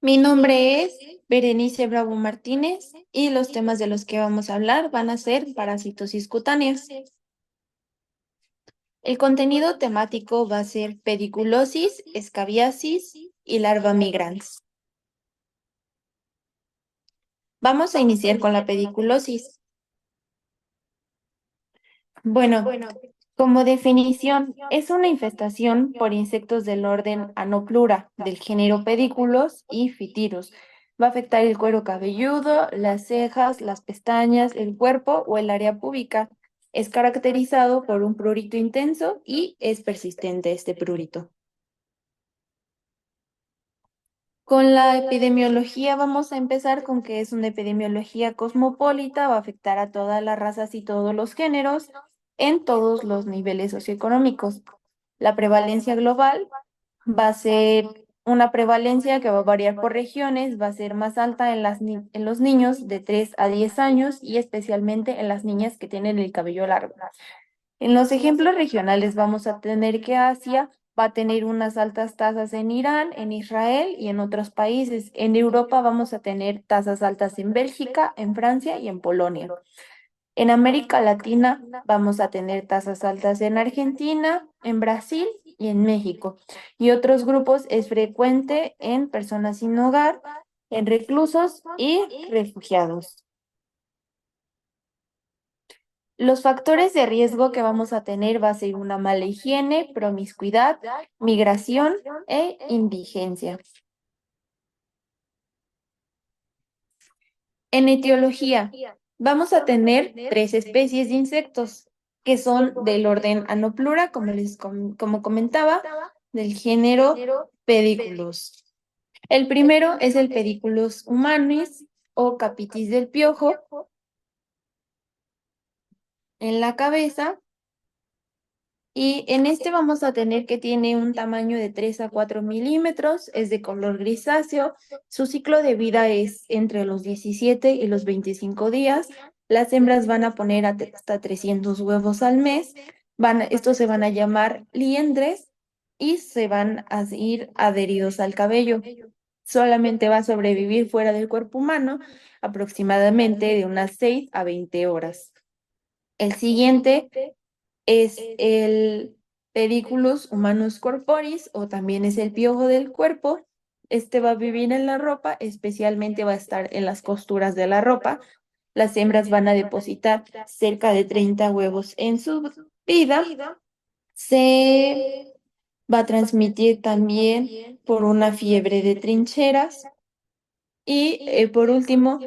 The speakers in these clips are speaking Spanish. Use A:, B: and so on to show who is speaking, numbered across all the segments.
A: Mi nombre es Berenice Bravo Martínez y los temas de los que vamos a hablar van a ser parasitosis cutáneas. El contenido temático va a ser pediculosis, escabiasis y larva migrans. Vamos a iniciar con la pediculosis. Bueno, como definición, es una infestación por insectos del orden Anoplura, del género Pediculus y Phytirus. Va a afectar el cuero cabelludo, las cejas, las pestañas, el cuerpo o el área púbica. Es caracterizado por un prurito intenso y es persistente este prurito. Con la epidemiología vamos a empezar con que es una epidemiología cosmopolita, va a afectar a todas las razas y todos los géneros en todos los niveles socioeconómicos. La prevalencia global va a ser una prevalencia que va a variar por regiones, va a ser más alta en los niños de 3 a 10 años y especialmente en las niñas que tienen el cabello largo. En los ejemplos regionales vamos a tener que Asia va a tener unas altas tasas en Irán, en Israel y en otros países. En Europa vamos a tener tasas altas en Bélgica, en Francia y en Polonia. En América Latina vamos a tener tasas altas en Argentina, en Brasil y en México. Y otros grupos es frecuente en personas sin hogar, en reclusos y refugiados. Los factores de riesgo que vamos a tener va a ser una mala higiene, promiscuidad, migración e indigencia. En etiología, vamos a tener tres especies de insectos que son del orden Anoplura, como comentaba, del género Pediculus. El primero es el Pediculus humanus o capitis del piojo en la cabeza. Y en este vamos a tener que tiene un tamaño de 3 a 4 milímetros, es de color grisáceo, su ciclo de vida es entre los 17 y los 25 días, las hembras van a poner hasta 300 huevos al mes, estos se van a llamar liendres y se van a ir adheridos al cabello. Solamente va a sobrevivir fuera del cuerpo humano aproximadamente de unas 6 a 20 horas. El siguiente es el Pediculus humanus corporis o también es el piojo del cuerpo. Este va a vivir en la ropa, especialmente va a estar en las costuras de la ropa. Las hembras van a depositar cerca de 30 huevos en su vida. Se va a transmitir también por una fiebre de trincheras. Y por último,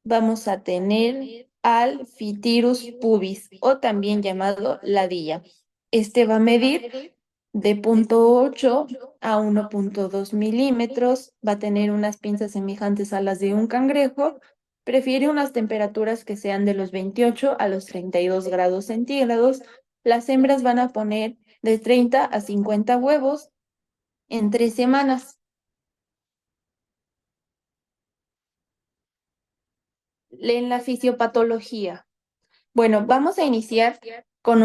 A: vamos a tener al Phytirus pubis o también llamado ladilla. Este va a medir de 0,8 a 1,2 milímetros, va a tener unas pinzas semejantes a las de un cangrejo, prefiere unas temperaturas que sean de los 28 a los 32 grados centígrados. Las hembras van a poner de 30 a 50 huevos en 3 semanas. En la fisiopatología. Bueno, vamos a iniciar con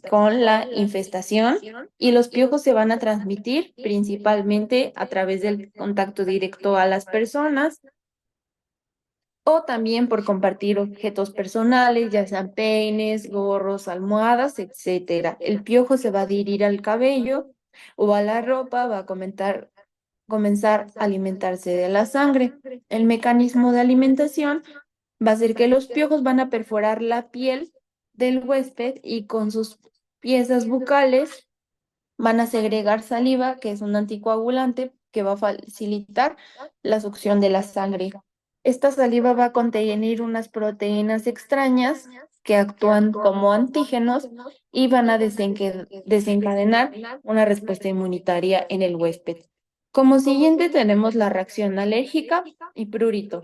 A: con la infestación y los piojos se van a transmitir principalmente a través del contacto directo a las personas o también por compartir objetos personales, ya sean peines, gorros, almohadas, etcétera. El piojo se va a adherir al cabello o a la ropa, va a comenzar a alimentarse de la sangre. El mecanismo de alimentación va a ser que los piojos van a perforar la piel del huésped y con sus piezas bucales van a segregar saliva, que es un anticoagulante que va a facilitar la succión de la sangre. Esta saliva va a contener unas proteínas extrañas que actúan como antígenos y van a desencadenar una respuesta inmunitaria en el huésped. Como siguiente tenemos la reacción alérgica y prurito.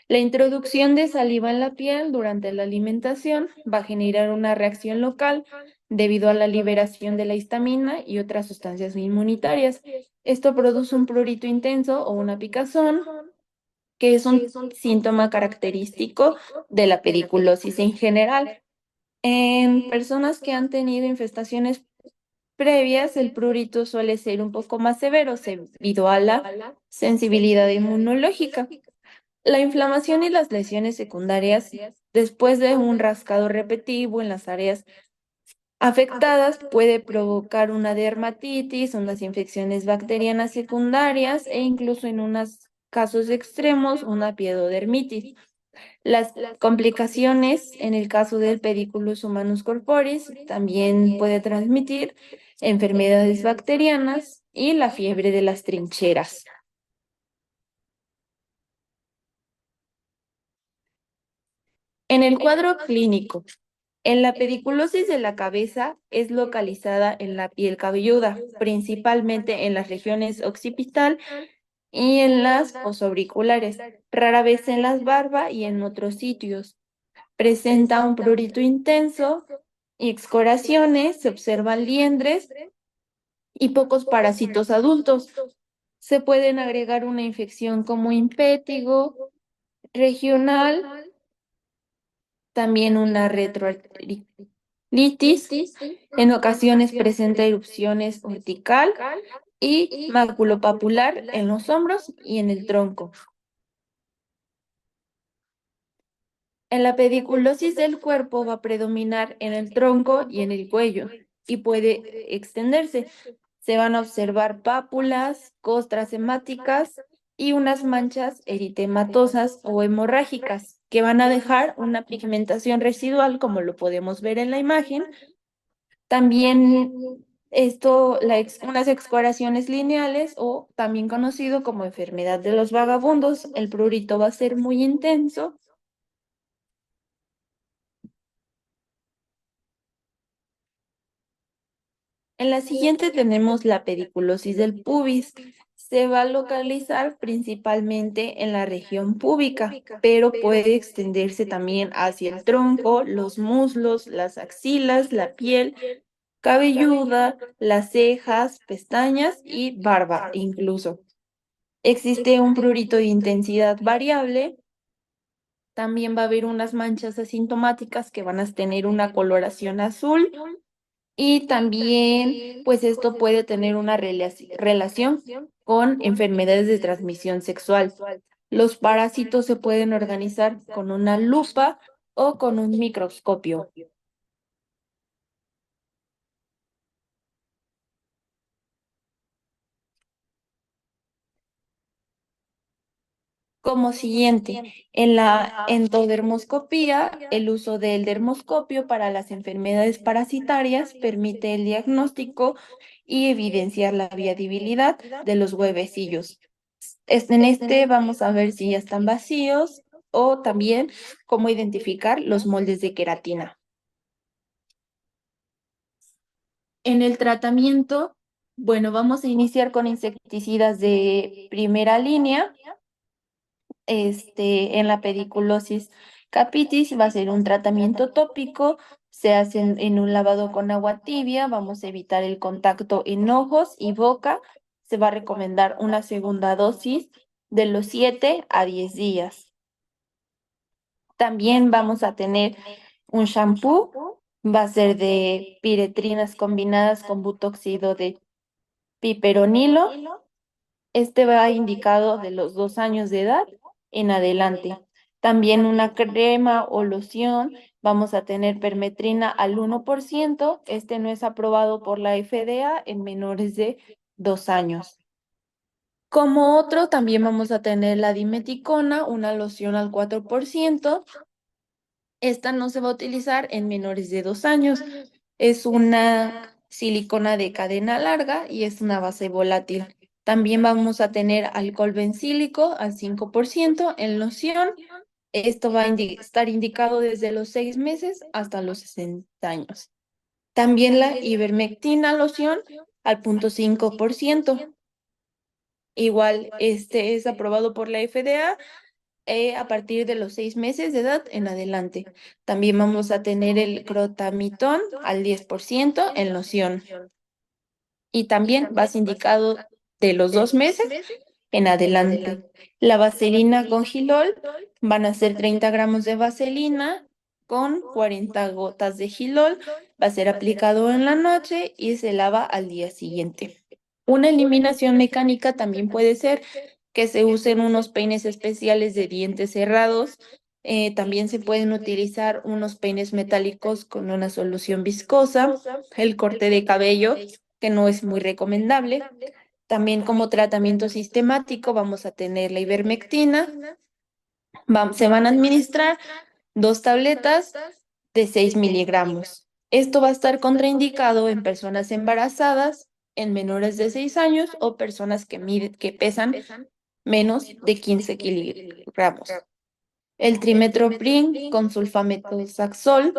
A: La introducción de saliva en la piel durante la alimentación va a generar una reacción local debido a la liberación de la histamina y otras sustancias inmunitarias. Esto produce un prurito intenso o una picazón, que es un síntoma característico de la pediculosis en general. En personas que han tenido infestaciones previas, el prurito suele ser un poco más severo debido a la sensibilidad inmunológica. La inflamación y las lesiones secundarias después de un rascado repetitivo en las áreas afectadas puede provocar una dermatitis, unas infecciones bacterianas secundarias e incluso en unos casos extremos una piedodermitis. Las complicaciones en el caso del Pediculus humanus corporis también puede transmitir enfermedades bacterianas y la fiebre de las trincheras. En el cuadro clínico, en la pediculosis de la cabeza es localizada en la piel cabelluda, principalmente en las regiones occipital y en las posauriculares, rara vez en las barbas y en otros sitios. Presenta un prurito intenso y excoriaciones, se observan liendres y pocos parásitos adultos. Se pueden agregar una infección como impétigo regional, también una retroartritis. En ocasiones presenta erupciones urtical y maculopapular en los hombros y en el tronco. En la pediculosis del cuerpo va a predominar en el tronco y en el cuello y puede extenderse. Se van a observar pápulas, costras hemáticas y unas manchas eritematosas o hemorrágicas que van a dejar una pigmentación residual, como lo podemos ver en la imagen. También unas excoriaciones lineales o también conocido como enfermedad de los vagabundos. El prurito va a ser muy intenso. En la siguiente tenemos la pediculosis del pubis. Se va a localizar principalmente en la región púbica, pero puede extenderse también hacia el tronco, los muslos, las axilas, la piel cabelluda, las cejas, pestañas y barba incluso. Existe un prurito de intensidad variable. También va a haber unas manchas asintomáticas que van a tener una coloración azul y también, pues esto puede tener una relación con enfermedades de transmisión sexual. Los parásitos se pueden organizar con una lupa o con un microscopio. Como siguiente, en la endodermoscopía, el uso del dermoscopio para las enfermedades parasitarias permite el diagnóstico y evidenciar la viabilidad de los huevecillos. En este vamos a ver si ya están vacíos o también cómo identificar los moldes de queratina. En el tratamiento, bueno, vamos a iniciar con insecticidas de primera línea. En la pediculosis capitis va a ser un tratamiento tópico, se hace en un lavado con agua tibia, vamos a evitar el contacto en ojos y boca, se va a recomendar una segunda dosis de los 7 a 10 días. También vamos a tener un shampoo, va a ser de piretrinas combinadas con butóxido de piperonilo. Este va indicado de los 2 años de edad en adelante. También una crema o loción, vamos a tener permetrina al 1%. Este no es aprobado por la FDA en menores de 2 años. Como otro, también vamos a tener la dimeticona, una loción al 4%. Esta no se va a utilizar en menores de 2 años. Es una silicona de cadena larga y es una base volátil. También vamos a tener alcohol bencílico al 5% en loción. Esto va a estar indicado desde los 6 meses hasta los 60 años. También la ivermectina loción al 0.5%. Igual, este es aprobado por la FDA a partir de los 6 meses de edad en adelante. También vamos a tener el crotamitón al 10% en loción. Y también va indicado de los 2 meses en adelante. La vaselina con gilol van a ser 30 gramos de vaselina con 40 gotas de Gilol. Va a ser aplicado en la noche y se lava al día siguiente. Una eliminación mecánica también puede ser que se usen unos peines especiales de dientes cerrados. También se pueden utilizar unos peines metálicos con una solución viscosa. El corte de cabello, que no es muy recomendable. También como tratamiento sistemático vamos a tener la ivermectina. Se van a administrar 2 tabletas de 6 miligramos. Esto va a estar contraindicado en personas embarazadas, en menores de 6 años o personas que pesan menos de 15 kilogramos. El trimethoprim con sulfamethoxazol,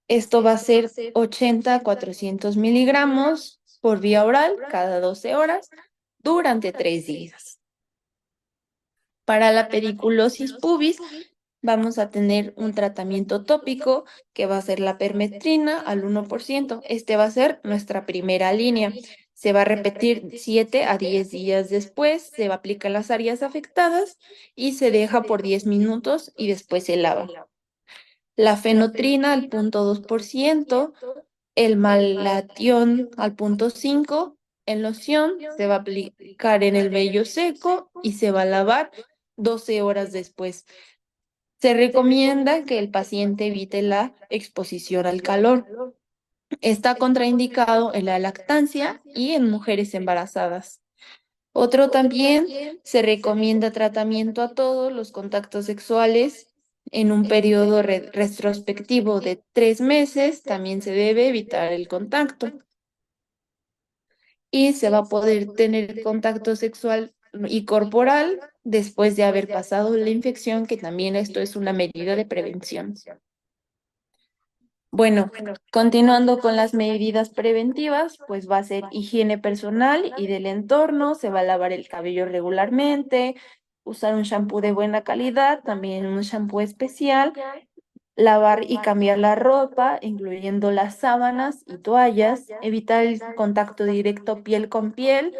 A: esto va a ser 80 a 400 miligramos por vía oral cada 12 horas durante 3 días. Para la periculosis pubis, vamos a tener un tratamiento tópico que va a ser la permetrina al 1%. Este va a ser nuestra primera línea. Se va a repetir 7 a 10 días después, se va a aplicar las áreas afectadas y se deja por 10 minutos y después se lava. La fenotrina al 0.2%, el malatión al 0.5%, en loción se va a aplicar en el vello seco y se va a lavar 12 horas después. Se recomienda que el paciente evite la exposición al calor. Está contraindicado en la lactancia y en mujeres embarazadas. Otro también, se recomienda tratamiento a todos los contactos sexuales en un periodo retrospectivo de 3 meses. También se debe evitar el contacto. Y se va a poder tener contacto sexual y corporal después de haber pasado la infección, que también esto es una medida de prevención. Bueno, continuando con las medidas preventivas, pues va a ser higiene personal y del entorno, se va a lavar el cabello regularmente, usar un shampoo de buena calidad, también un shampoo especial, lavar y cambiar la ropa, incluyendo las sábanas y toallas, evitar el contacto directo piel con piel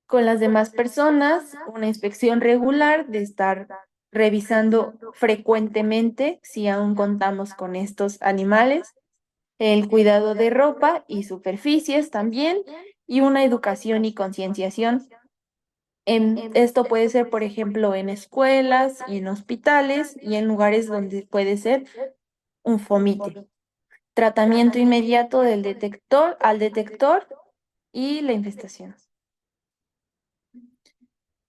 A: con las demás personas, una inspección regular de estar revisando frecuentemente si aún contamos con estos animales, el cuidado de ropa y superficies también, y una educación y concienciación. Esto puede ser, por ejemplo, en escuelas y en hospitales y en lugares donde puede ser un fomite. Tratamiento inmediato del detector al detector y la infestación.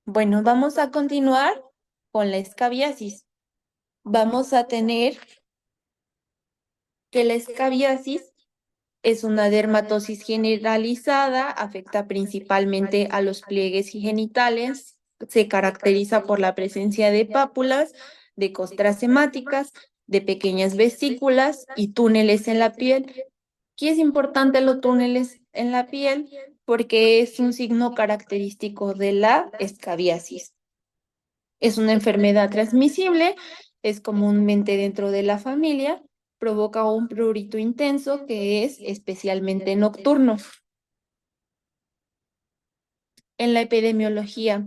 A: Bueno, vamos a continuar con la escabiasis. Vamos a tener que la escabiasis es una dermatosis generalizada, afecta principalmente a los pliegues genitales, se caracteriza por la presencia de pápulas, de costras hemáticas, de pequeñas vesículas y túneles en la piel. ¿Qué es importante los túneles en la piel? Porque es un signo característico de la escabiasis. Es una enfermedad transmisible, es comúnmente dentro de la familia, provoca un prurito intenso que es especialmente nocturno. En la epidemiología,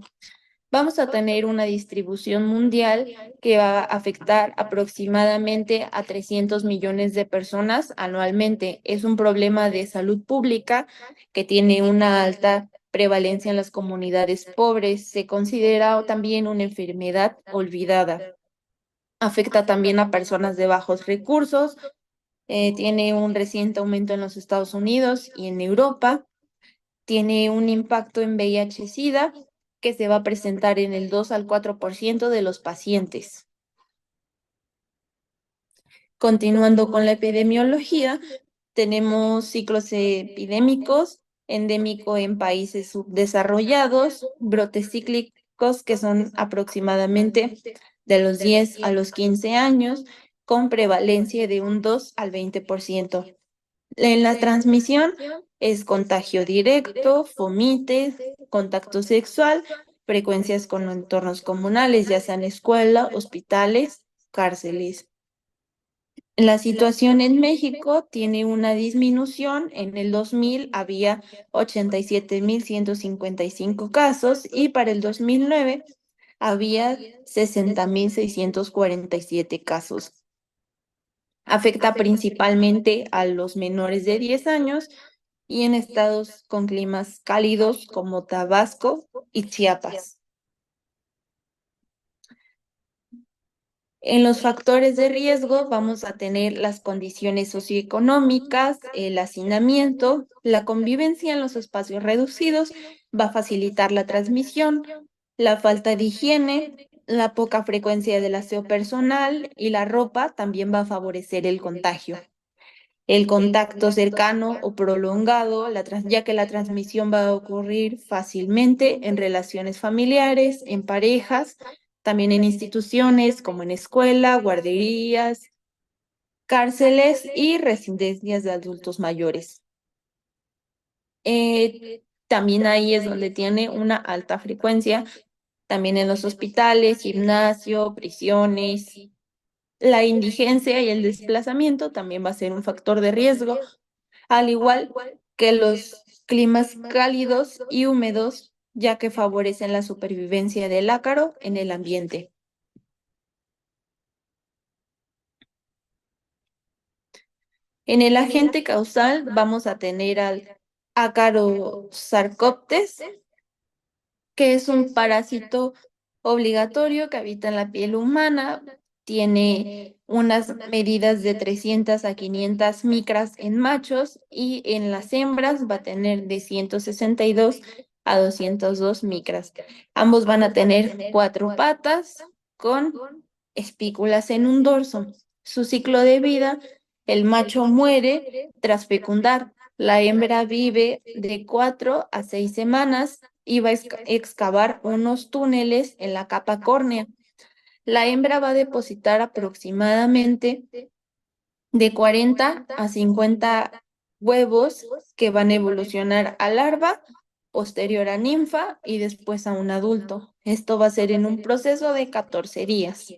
A: vamos a tener una distribución mundial que va a afectar aproximadamente a 300 millones de personas anualmente. Es un problema de salud pública que tiene una alta prevalencia en las comunidades pobres. Se considera también una enfermedad olvidada. Afecta también a personas de bajos recursos. Tiene un reciente aumento en los Estados Unidos y en Europa. Tiene un impacto en VIH-Sida que se va a presentar en el 2 al 4% de los pacientes. Continuando con la epidemiología, tenemos ciclos epidémicos, endémico en países subdesarrollados, brotes cíclicos que son aproximadamente de los 10 a los 15 años, con prevalencia de un 2 al 20%. En la transmisión es contagio directo, fomites, contacto sexual, frecuencias con entornos comunales, ya sean escuela, hospitales, cárceles. La situación en México tiene una disminución. En el 2000 había 87.155 casos y para el 2009 había 60.647 casos. Afecta principalmente a los menores de 10 años y en estados con climas cálidos como Tabasco y Chiapas. En los factores de riesgo vamos a tener las condiciones socioeconómicas, el hacinamiento, la convivencia en los espacios reducidos, va a facilitar la transmisión, la falta de higiene, la poca frecuencia del aseo personal y la ropa también va a favorecer el contagio. El contacto cercano o prolongado, ya que la transmisión va a ocurrir fácilmente en relaciones familiares, en parejas, también en instituciones como en escuela, guarderías, cárceles y residencias de adultos mayores. También ahí es donde tiene una alta frecuencia, también en los hospitales, gimnasio, prisiones. La indigencia y el desplazamiento también va a ser un factor de riesgo, al igual que los climas cálidos y húmedos, ya que favorecen la supervivencia del ácaro en el ambiente. En el agente causal vamos a tener al ácaro Sarcoptes, que es un parásito obligatorio que habita en la piel humana, tiene unas medidas de 300 a 500 micras en machos y en las hembras va a tener de 162 a 202 micras. Ambos van a tener 4 patas con espículas en un dorso. Su ciclo de vida, el macho muere tras fecundar. La hembra vive de 4 a 6 semanas y va a excavar unos túneles en la capa córnea. La hembra va a depositar aproximadamente de 40 a 50 huevos que van a evolucionar a larva, posterior a ninfa y después a un adulto. Esto va a ser en un proceso de 14 días.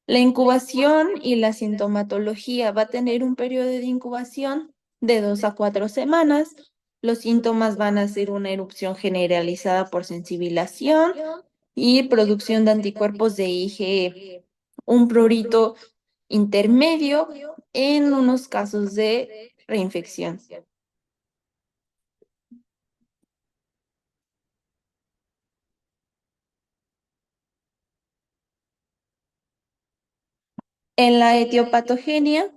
A: La incubación y la sintomatología va a tener un periodo de incubación de 2 a 4 semanas. Los síntomas van a ser una erupción generalizada por sensibilización y producción de anticuerpos de IgE, un prurito intermedio en unos casos de reinfección. En la etiopatogenia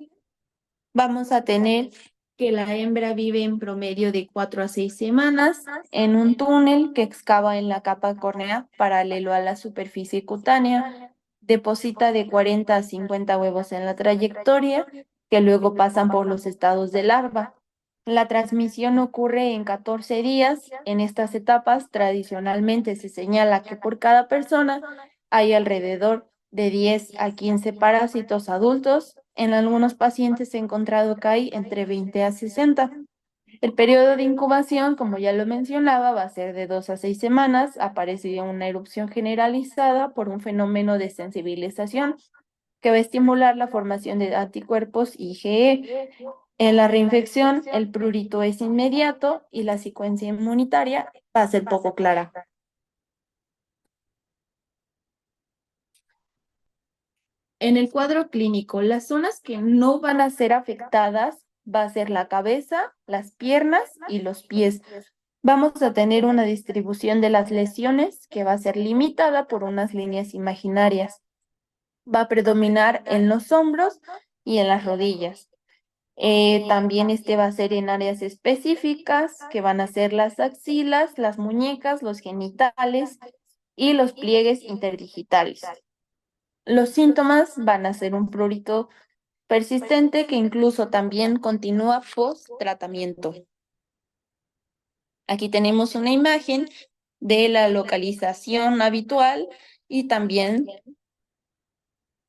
A: vamos a tener que la hembra vive en promedio de 4 a 6 semanas en un túnel que excava en la capa córnea paralelo a la superficie cutánea, deposita de 40 a 50 huevos en la trayectoria que luego pasan por los estados de larva. La transmisión ocurre en 14 días. En estas etapas, tradicionalmente se señala que por cada persona hay alrededor de 10 a 15 parásitos adultos. En algunos pacientes he encontrado que hay entre 20 a 60. El periodo de incubación, como ya lo mencionaba, va a ser de 2 a 6 semanas. Aparece una erupción generalizada por un fenómeno de sensibilización que va a estimular la formación de anticuerpos IgE. En la reinfección, el prurito es inmediato y la secuencia inmunitaria va a ser poco clara. En el cuadro clínico, las zonas que no van a ser afectadas va a ser la cabeza, las piernas y los pies. Vamos a tener una distribución de las lesiones que va a ser limitada por unas líneas imaginarias. Va a predominar en los hombros y en las rodillas. También este va a ser en áreas específicas que van a ser las axilas, las muñecas, los genitales y los pliegues interdigitales. Los síntomas van a ser un prurito persistente que incluso también continúa post-tratamiento. Aquí tenemos una imagen de la localización habitual y también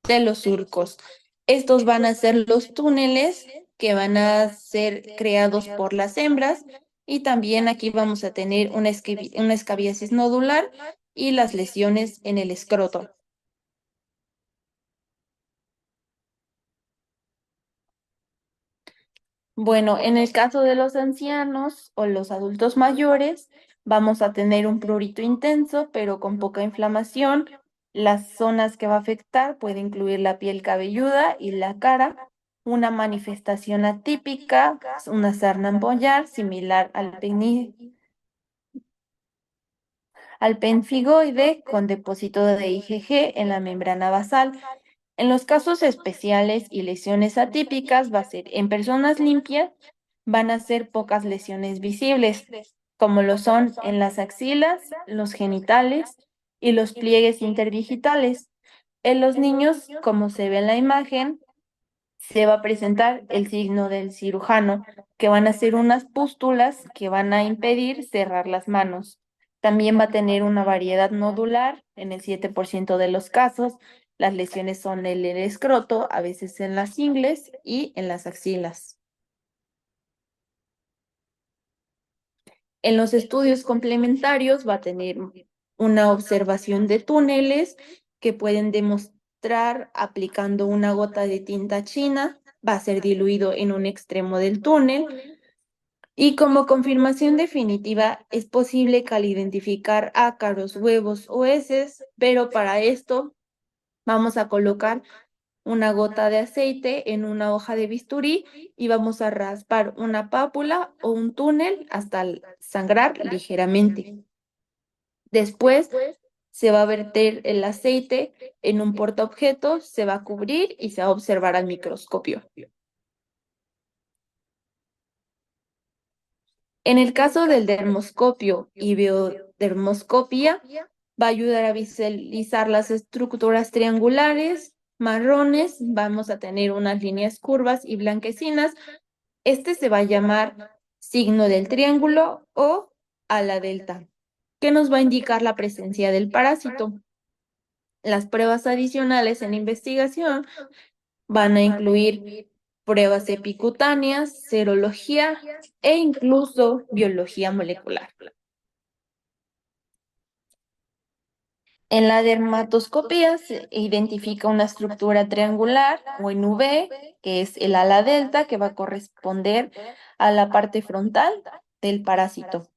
A: de los surcos. Estos van a ser los túneles que van a ser creados por las hembras y también aquí vamos a tener una escabiasis nodular y las lesiones en el escroto. Bueno, en el caso de los ancianos o los adultos mayores, vamos a tener un prurito intenso, pero con poca inflamación. Las zonas que va a afectar puede incluir la piel cabelluda y la cara. Una manifestación atípica, una sarna ampollar similar al pemfigoide con depósito de IgG en la membrana basal. En los casos especiales y lesiones atípicas, va a ser en personas limpias, van a ser pocas lesiones visibles, como lo son en las axilas, los genitales y los pliegues interdigitales. En los niños, como se ve en la imagen, se va a presentar el signo del cirujano, que van a ser unas pústulas que van a impedir cerrar las manos. También va a tener una variedad nodular en el 7% de los casos. Las lesiones son en el escroto, a veces en las ingles y en las axilas. En los estudios complementarios va a tener una observación de túneles que pueden demostrar aplicando una gota de tinta china, va a ser diluido en un extremo del túnel. Y como confirmación definitiva, es posible que al identificar ácaros, huevos o heces, pero para esto vamos a colocar una gota de aceite en una hoja de bisturí y vamos a raspar una pápula o un túnel hasta sangrar ligeramente. Después se va a verter el aceite en un portaobjetos, se va a cubrir y se va a observar al microscopio. En el caso del dermoscopio y biodermoscopia, va a ayudar a visualizar las estructuras triangulares, marrones, vamos a tener unas líneas curvas y blanquecinas. Este se va a llamar signo del triángulo o ala delta, que nos va a indicar la presencia del parásito. Las pruebas adicionales en investigación van a incluir pruebas epicutáneas, serología e incluso biología molecular. En la dermatoscopía se identifica una estructura triangular o en V, que es el ala delta, que va a corresponder a la parte frontal del parásito.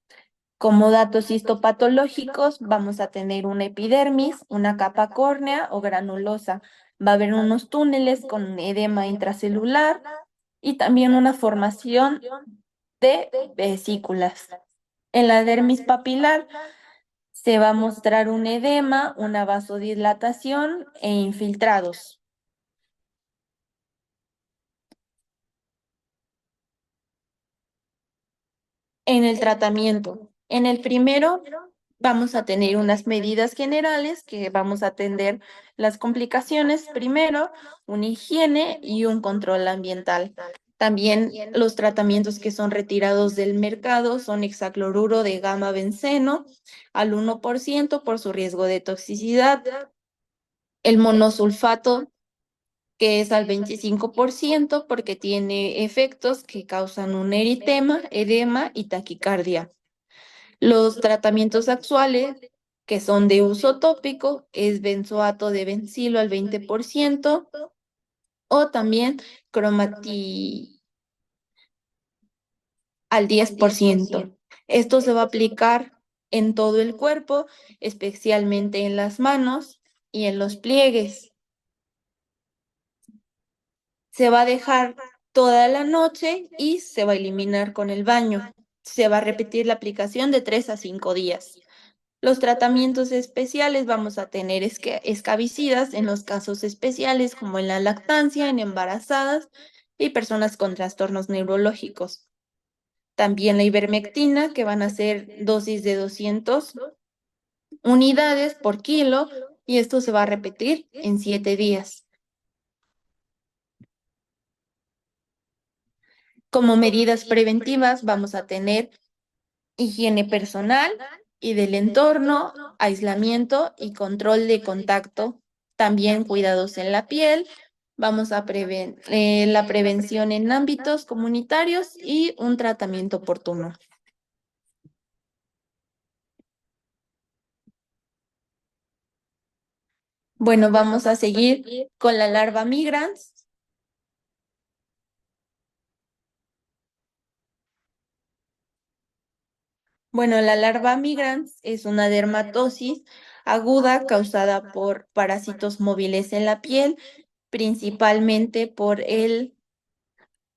A: Como datos histopatológicos, vamos a tener una epidermis, una capa córnea o granulosa. Va a haber unos túneles con edema intracelular y también una formación de vesículas. En la dermis papilar se va a mostrar un edema, una vasodilatación e infiltrados. En el tratamiento, en el primero vamos a tener unas medidas generales que vamos a atender las complicaciones. Primero, una higiene y un control ambiental. También los tratamientos que son retirados del mercado son hexacloruro de gamma benceno al 1% por su riesgo de toxicidad, el monosulfato que es al 25% porque tiene efectos que causan un eritema, edema y taquicardia. Los tratamientos actuales, que son de uso tópico, es benzoato de bencilo al 20% o también cromati al 10%. Esto se va a aplicar en todo el cuerpo, especialmente en las manos y en los pliegues. Se va a dejar toda la noche y se va a eliminar con el baño. Se va a repetir la aplicación de 3 a 5 días. Los tratamientos especiales vamos a tener escabicidas en los casos especiales como en la lactancia, en embarazadas y personas con trastornos neurológicos. También la ivermectina, que van a ser dosis de 200 unidades por kilo y esto se va a repetir en 7 días. Como medidas preventivas vamos a tener higiene personal y del entorno, aislamiento y control de contacto, también cuidados en la piel. Vamos a prever la prevención en ámbitos comunitarios y un tratamiento oportuno. Bueno, vamos a seguir con la larva migrans. Bueno, la larva migrans es una dermatosis aguda causada por parásitos móviles en la piel, principalmente por el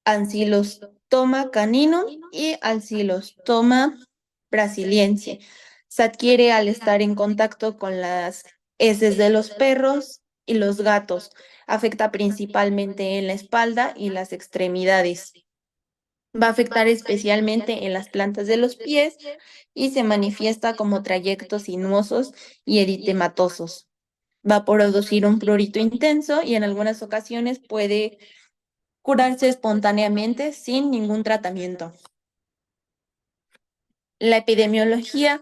A: Ancylostoma caninum y Ancylostoma brasiliense. Se adquiere al estar en contacto con las heces de los perros y los gatos. Afecta principalmente en la espalda y las extremidades. Va a afectar especialmente en las plantas de los pies y se manifiesta como trayectos sinuosos y eritematosos. Va a producir un prurito intenso y en algunas ocasiones puede curarse espontáneamente sin ningún tratamiento. La epidemiología,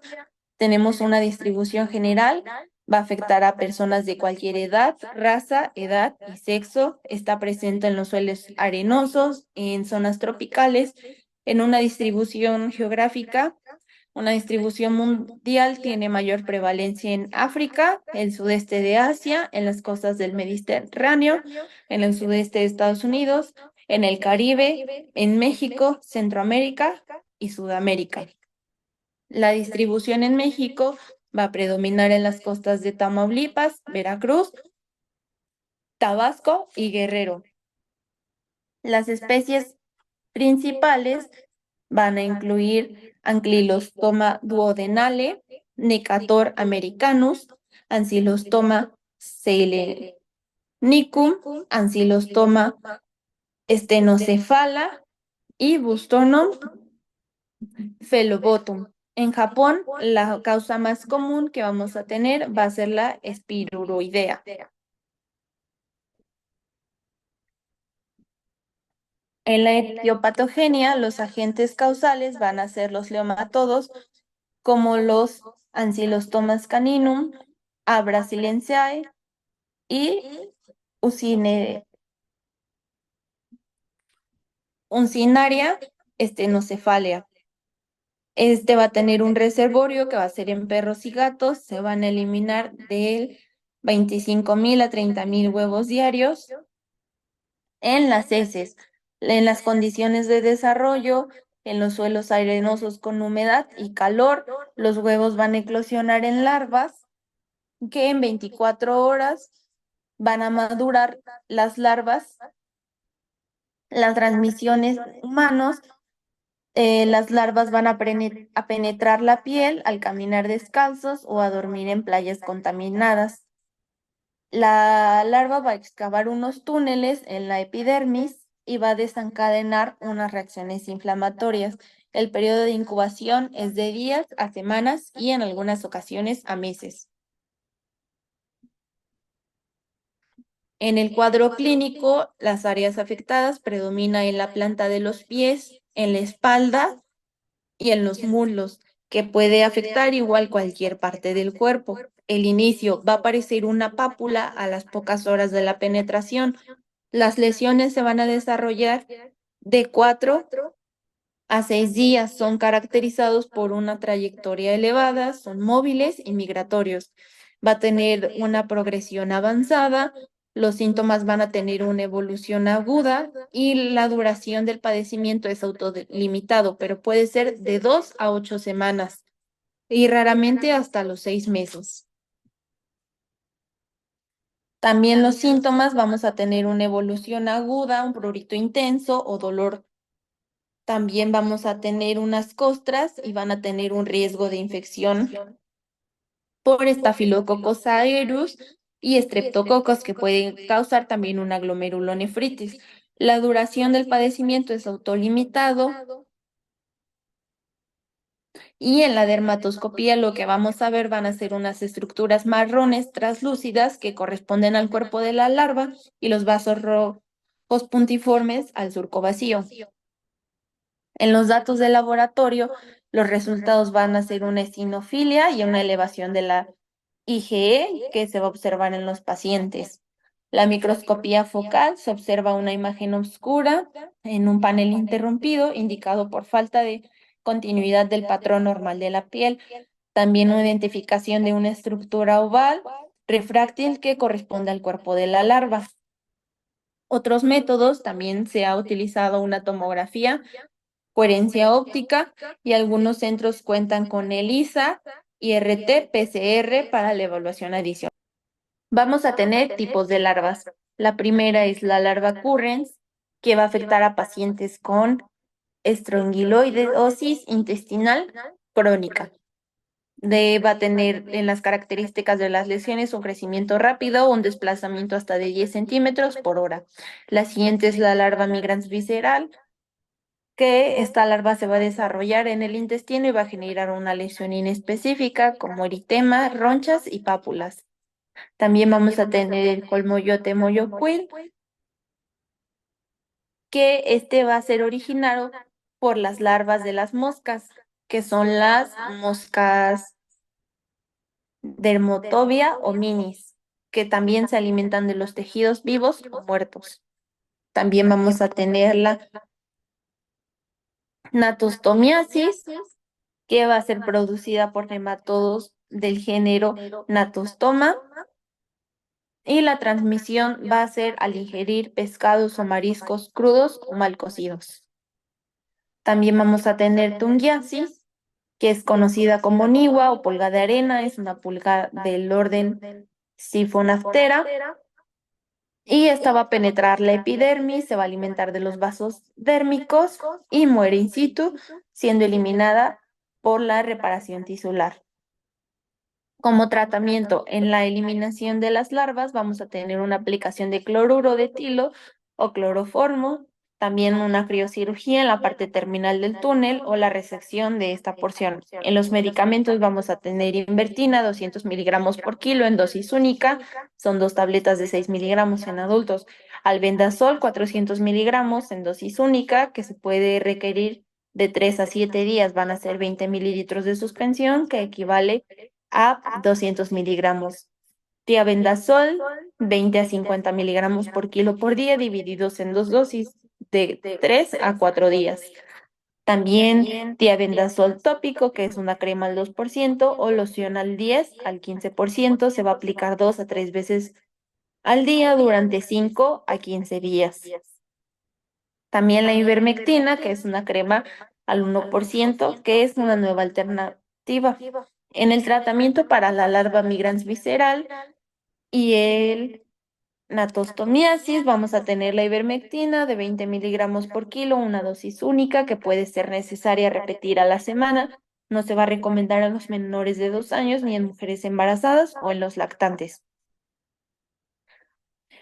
A: tenemos una distribución general, va a afectar a personas de cualquier edad, raza, edad y sexo. Está presente en los suelos arenosos, en zonas tropicales, en una distribución geográfica. Una distribución mundial tiene mayor prevalencia en África, el sudeste de Asia, en las costas del Mediterráneo, en el sudeste de Estados Unidos, en el Caribe, en México, Centroamérica y Sudamérica. La distribución en México va a predominar en las costas de Tamaulipas, Veracruz, Tabasco y Guerrero. Las especies principales van a incluir Ancylostoma duodenale, Necator americanus, Ancylostoma seilenicum, Ancylostoma stenocephala y Bustonum phelobothum. En Japón, la causa más común que vamos a tener va a ser la espiroidea. En la etiopatogenia, los agentes causales van a ser los leomatodos, como los Ancylostoma caninum, A. brasiliense y Uncinaria stenocephalea. Este va a tener un reservorio que va a ser en perros y gatos. Se van a eliminar de 25,000 a 30,000 huevos diarios. En las heces, en las condiciones de desarrollo, en los suelos arenosos con humedad y calor, los huevos van a eclosionar en larvas que en 24 horas van a madurar las larvas. Las transmisiones humanos, las larvas van a penetrar la piel al caminar descalzos o a dormir en playas contaminadas. La larva va a excavar unos túneles en la epidermis y va a desencadenar unas reacciones inflamatorias. El periodo de incubación es de días a semanas y en algunas ocasiones a meses. En el cuadro clínico, las áreas afectadas predominan en la planta de los pies, en la espalda y en los muslos, que puede afectar igual cualquier parte del cuerpo. El inicio va a aparecer una pápula a las pocas horas de la penetración. Las lesiones se van a desarrollar de 4 a 6 días. Son caracterizados por una trayectoria elevada, son móviles y migratorios. Va a tener una progresión avanzada, los síntomas van a tener una evolución aguda y la duración del padecimiento es autolimitado, pero puede ser de 2 a 8 semanas y raramente hasta los 6 meses. También los síntomas, vamos a tener una evolución aguda, un prurito intenso o dolor. También vamos a tener unas costras y van a tener un riesgo de infección por Staphylococcus aureus y estreptococos que pueden causar también una glomerulonefritis. La duración del padecimiento es autolimitado y en la dermatoscopía lo que vamos a ver van a ser unas estructuras marrones translúcidas que corresponden al cuerpo de la larva y los vasos rojos puntiformes al surco vacío. En los datos de laboratorio, los resultados van a ser una eosinofilia y una elevación de la IgE que se va a observar en los pacientes. La microscopía focal se observa una imagen oscura en un panel interrumpido indicado por falta de continuidad del patrón normal de la piel. También una identificación de una estructura oval refráctil que corresponde al cuerpo de la larva. Otros métodos, también se ha utilizado una tomografía, coherencia óptica y algunos centros cuentan con ELISA y RT-PCR para la evaluación adicional. Vamos a tener tipos de larvas. La primera es la larva currens, que va a afectar a pacientes con estrongiloidosis intestinal crónica. Va a tener en las características de las lesiones un crecimiento rápido, un desplazamiento hasta de 10 centímetros por hora. La siguiente es la larva migrans visceral, que esta larva se va a desarrollar en el intestino y va a generar una lesión inespecífica como eritema, ronchas y pápulas. También vamos a tener el colmoyote moyocuil, que este va a ser originado por las larvas de las moscas, que son las moscas Dermatobia o minis, que también se alimentan de los tejidos vivos o muertos. También vamos a tener la natostomiasis, que va a ser producida por nematodos del género Natostoma, y la transmisión va a ser al ingerir pescados o mariscos crudos o mal cocidos. También vamos a tener tungiasis, que es conocida como niwa o pulga de arena, es una pulga del orden Siphonaphthera, y esta va a penetrar la epidermis, se va a alimentar de los vasos dérmicos y muere in situ, siendo eliminada por la reparación tisular. Como tratamiento en la eliminación de las larvas, vamos a tener una aplicación de cloruro de etilo o cloroformo, también una criocirugía en la parte terminal del túnel o la resección de esta porción. En los medicamentos vamos a tener invertina, 200 miligramos por kilo en dosis única, son 2 tabletas de 6 miligramos en adultos. Albendazol, 400 miligramos en dosis única, que se puede requerir de 3 a 7 días, van a ser 20 mililitros de suspensión, que equivale a 200 miligramos. Tiabendazol, 20 a 50 miligramos por kilo por día, divididos en 2 dosis de 3 a 4 días. También tiabendazol tópico, que es una crema al 2%, o loción al 10 al 15%, se va a aplicar 2 a 3 veces al día durante 5 a 15 días. También la ivermectina, que es una crema al 1%, que es una nueva alternativa. En el tratamiento para la larva migrans visceral y el natostomiasis, vamos a tener la ivermectina de 20 miligramos por kilo, una dosis única que puede ser necesaria repetir a la semana. No se va a recomendar a los menores de 2 años ni en mujeres embarazadas o en los lactantes.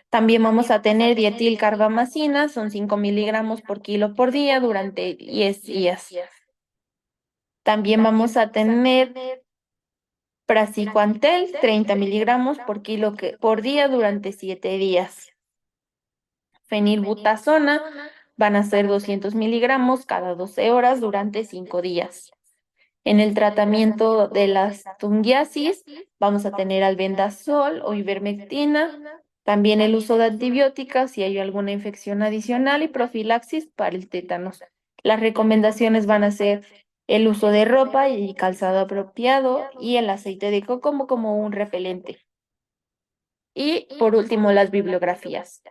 A: También vamos a tener dietilcarbamazina, son 5 miligramos por kilo por día durante 10 días. También vamos a tener praziquantel, 30 miligramos por kilo por día durante 7 días. Fenilbutazona van a ser 200 miligramos cada 12 horas durante 5 días. En el tratamiento de las tungiasis vamos a tener albendazol o ivermectina, también el uso de antibióticos si hay alguna infección adicional y profilaxis para el tétanos. Las recomendaciones van a ser el uso de ropa y calzado apropiado y el aceite de coco como un repelente. Y por último, las bibliografías.